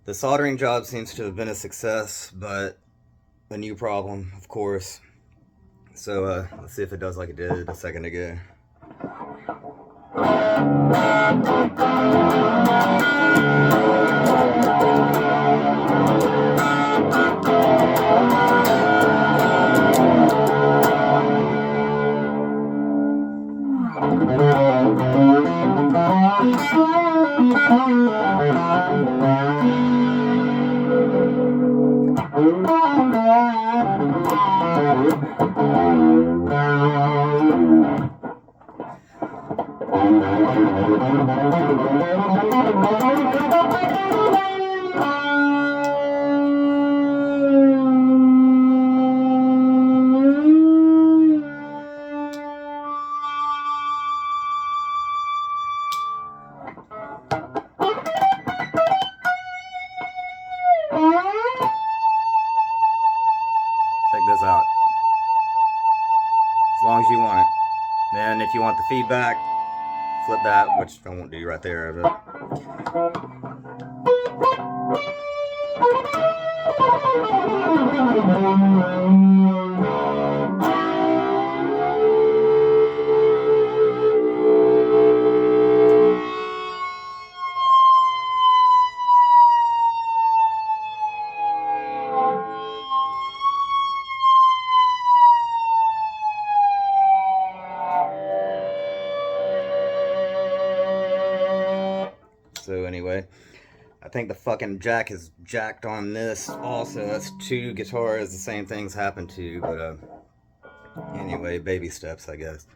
The soldering job seems to have been a success, but a new problem, of course. So let's see if it does like it did a second ago. Check this out. As long as you want it. Then if you want the feedback, flip that, which I won't do right there. But so anyway, I think the fucking jack is jacked on this also. That's two guitars, the same things happen to, but anyway, baby steps, I guess.